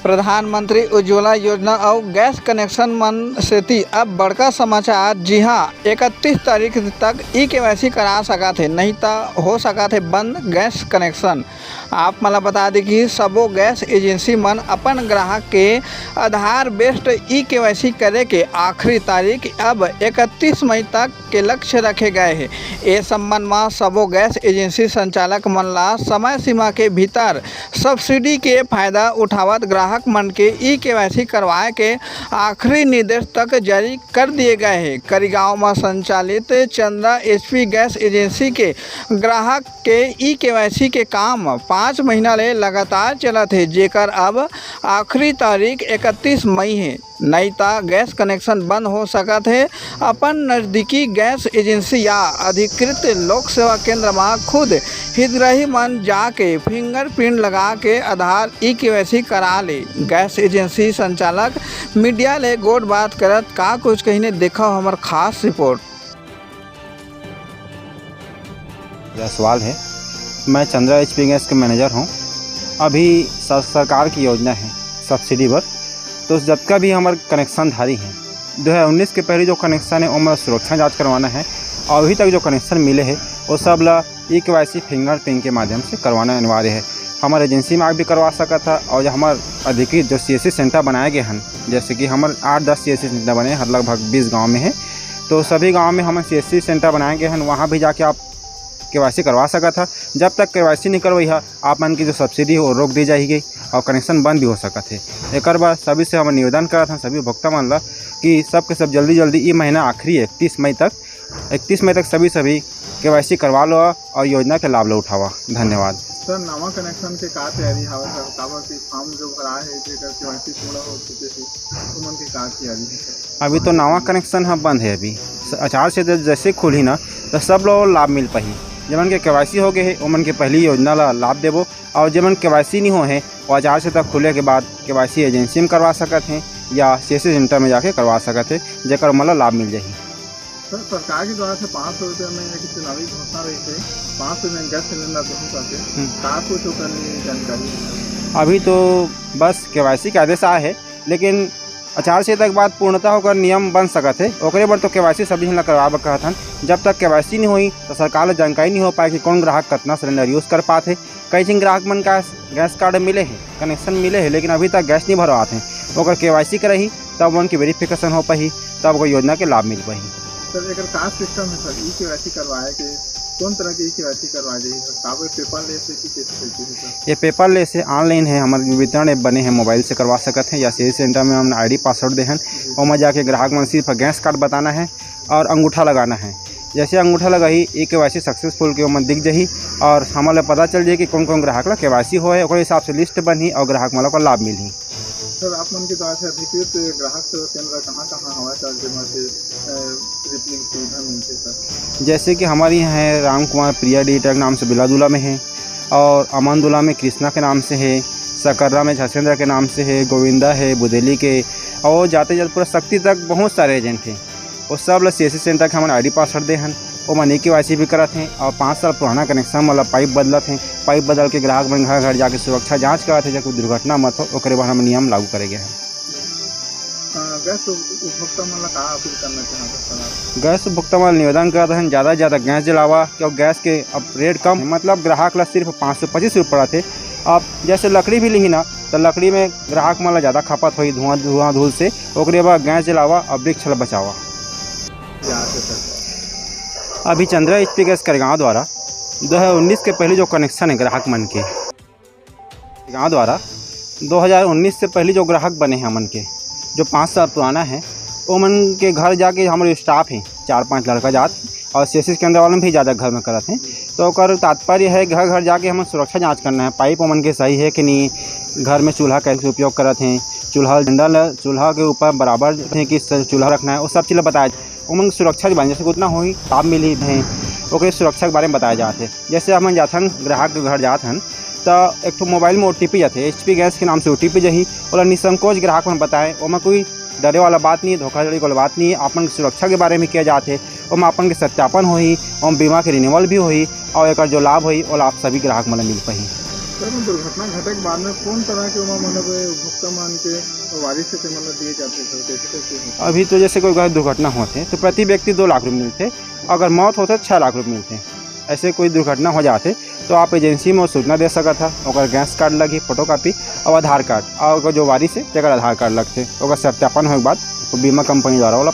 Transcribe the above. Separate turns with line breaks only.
प्रधानमंत्री उज्ज्वला योजना और गैस कनेक्शन मन सेती अब बड़का समाचार। जी हाँ, 31 तारीख तक ई-केवाईसी करा सकत है, नहीं तो हो सकत है बंद गैस कनेक्शन। आप मला बता दें कि सबो गैस एजेंसी मन अपन ग्राहक के आधार बेस्ड ई-केवाईसी करे के आखिरी तारीख अब 31 मई तक के लक्ष्य रखे गए हैं। इस संबंध में सबो गैस एजेंसी संचालक मन ला समय सीमा के भीतर सब्सिडी के फायदा उठावत ग्राहक मन के ई-केवाईसी करवाए के आखिरी निर्देश तक जारी कर दिए गए हैं। करीगांव में संचालित चंद्रा एचपी गैस एजेंसी के ग्राहक के ई-केवाईसी के काम 5 महीना ले लगातार चलत है, जेकर अब आखिरी तारीख 31 मई है, नहीं तो गैस कनेक्शन बंद हो सकत है। अपन नज़दीकी गैस एजेंसी या अधिकृत लोक सेवा केंद्र में खुद हितग्राही मन जाके फिंगरप्रिंट लगा के आधार ई-केवाईसी करा ले। गैस एजेंसी संचालक मीडिया ले गोट बात करत का कुछ कहीं ने देखा हमार खास रिपोर्ट।
यह सवाल है, मैं चंद्रा एचपी गैस के मैनेजर हूँ। अभी सरकार की योजना है सब्सिडी पर, तो जब का भी हमारे कनेक्शन धारी हैं 2019 के पहले जो कनेक्शन है वो सुरक्षा जांच करवाना है, और अभी तक जो कनेक्शन मिले हैं वो सब ला ई-केवाईसी फिंगरप्रिंट के माध्यम से करवाना अनिवार्य है। हमारे एजेंसी में आगे भी करवा सका था, और हमारे अधिकृत जो सीएससी सेंटर बनाए गए हैं, जैसे कि हमारे 8-10 सीएससी सेंटर बने हैं, लगभग 20 गाँव में है, तो सभी गाँव में हमें सीएससी सेंटर बनाए गए हैं। वहाँ भी जाके आप केवाईसी करवा सका था। जब तक केवाईसी नहीं करवाई है आप मन की जो सब्सिडी है वो रोक दी जाएगी और कनेक्शन बंद भी हो सकता है। एक बार सभी से हम निवेदन करा था सभी उपभोक्ता मन ला कि सब जल्दी ये महीना आखिरी 31 मई तक सभी केवाईसी करवा लो और योजना के लाभ लो उठावा। धन्यवाद।
सर, नवा कनेक्शन के का तैयारी हवे सर? काबर की फॉर्म जो भराए है जेकर केवाईसी पूरा हो चुके थे उमन के का तैयारी है?
अभी तो नवा कनेक्शन हम बंद है। अभी आचार से जैसे खुली ना तो सब लोग लाभ मिल पाही। जमन के केवाईसी हो गए है उमन के पहली योजना ला लाभ देवो, और जमन केवाईसी नहीं हो है वो आचार से तक खुले के बाद केवाईसी एजेंसी में करवा सकते हैं या सीएससी सेंटर में जाके करवा सकते हैं, जेकर मतलब लाभ मिल जाए।
सर, सरकार के द्वारा से 500 रुपये में एक चुनावी घोषणा रही थी, 500 में गैस सिलेंडर दोनों करके का कुछ करनी जानकारी?
अभी तो बस केवाईसी के आदेश आए है, लेकिन आचार संहिता के बाद पूर्णतः होकर नियम बन सकत है। ओकरे बर तो केवाईसी सभी ला करवा कहत हन। जब तक केवाईसी नहीं हुई तो सरकार को जानकारी नहीं हो पाए कि कौन ग्राहक कितना सिलेंडर यूज़ कर पाते। कई जिन ग्राहक मन का गैस कार्ड मिले हैं, कनेक्शन मिले हैं, लेकिन अभी तक गैस नहीं भरवाते हैं। ओकर केवाईसी करही तब उनकी वेरिफिकेशन हो पाही, तब वो योजना के लाभ मिल पाही।
सर, एक का सिस्टम है सर ई-केवाईसी करवाए के? कौन तरह की ई-केवाईसी करवा जाए सर? कागज पेपर ले से कैसे करती है सर?
ये पेपर ले से ऑनलाइन है, हमारे वितरण ऐप बने हैं, मोबाइल से करवा सकते हैं, या सीएससी सेंटर में हमने आईडी पासवर्ड दे हैं, और में जाके ग्राहक मन सिर्फ गैस कार्ड बताना है और अंगूठा लगाना है। जैसे अंगूठा लगाही ई-केवाईसी सक्सेसफुल के मन दिख जाही, और हमारे पता चल जाए कि कौन कौन ग्राहक ला केवाईसी हो है, हिसाब से लिस्ट बनी और ग्राहक मन को लाभ मिली।
सर, आप मन के द्वारा से अधिकृत ग्राहक सेवा केंद्र कहाँ हवा सर जमा से रिप्लिंग सुविधा मिलती है सर?
जैसे कि हमारे यहाँ है राम कुमार प्रिया डिजिटल नाम से बिलादुला में है, और अमनदुला में कृष्णा के नाम से है, सकर्रा में झसेंद्र के नाम से है, गोविंदा है बुदेली के, और जाते जाते पूरा शक्ति तक बहुत सारे एजेंट हैं। वो सब लोग सीएससी सेंटर के हमारे आईडी पासवर्ड दे हैं, वो मन ई-केवाईसी भी करते हैं, और 5 साल पुराना कनेक्शन वाला पाइप बदलत हैं। पाइप बदल के ग्राहक मन घर घर जाके सुरक्षा जांच करते हैं, जब कोई दुर्घटना मत हो ओकरे बाद हम नियम लागू करेंगे हैं।
गैस उपभोक्ता मन का अपील करना चाहते?
गैस उपभोक्ता मन निवेदन करते हैं ज़्यादा से ज़्यादा गैस जलावा, क्योंकि गैस के अब रेट कम है, मतलब ग्राहक ला सिर्फ 525 रुपये पड़ा थे। अब जैसे लकड़ी भी ली ना तो लकड़ी में ग्राहक मन ला ज़्यादा खपत हुई धुआं धूल से, ओकरे बाद गैस जलावा और वृक्ष ला बचावा। अभी चंद्रा एचपी गैस करीगांव द्वारा 2019 के पहले जो कनेक्शन है ग्राहक मन के गाँव द्वारा 2019 से पहले जो ग्राहक बने हैं मन के जो 5 साल पुराना है, वो मन के घर जाके हमारे स्टाफ हैं 4-5 लड़का जात, और सीएससी केंद्र वाले भी ज़्यादा घर में करते हैं। तो ओकर तात्पर्य है घर घर जाके हमें सुरक्षा जांच करना है, पाइप मन के सही है कि नहीं, घर में चूल्हा कैसे उपयोग करते हैं, चूल्हा डंडल चूल्हा के ऊपर बराबर है कि चूल्हा रखना है, वो सब चीज़ बताया। उमन सुरक्षा के बारे में जैसे उतना हुई लाभ मिली हैं, ओके सुरक्षा के बारे में बताया जाते हैं। जैसे हम जाते हैं ग्राहक के घर जाते हैं तो एक तो मोबाइल में OTP जाते एचपी गैस के नाम से OTP जही, और निसंकोच ग्राहक में बताएं, वो कोई डरे वाला बात नहीं है, धोखाधड़ी वाला बात नहीं है। अपन सुरक्षा के बारे में किया जाते, और अपन के सत्यापन होई, और बीमा के रिन्यूअल भी होई, और एक जो लाभ हुई वो लाभ सभी ग्राहक मन मिल पाही।
सर मैं दुर्घटना घटे के बाद में कौन तरह के मतलब उपभोक्ता मान के वारिस से मतलब दिए जाते थे कैसे कैसे होता?
अभी तो जैसे कोई दुर्घटना होते तो प्रति व्यक्ति 2 लाख रुपये मिलते, अगर मौत होते 6 लाख रुपये मिलते। ऐसे कोई दुर्घटना हो जाते तो आप एजेंसी में सूचना दे सकता था, और गैस कार्ड लगी, फोटोकॉपी और आधार कार्ड, और जो वारिस है जगह आधार कार्ड लगते, सत्यापन होने के बाद बीमा कंपनी द्वारा वाला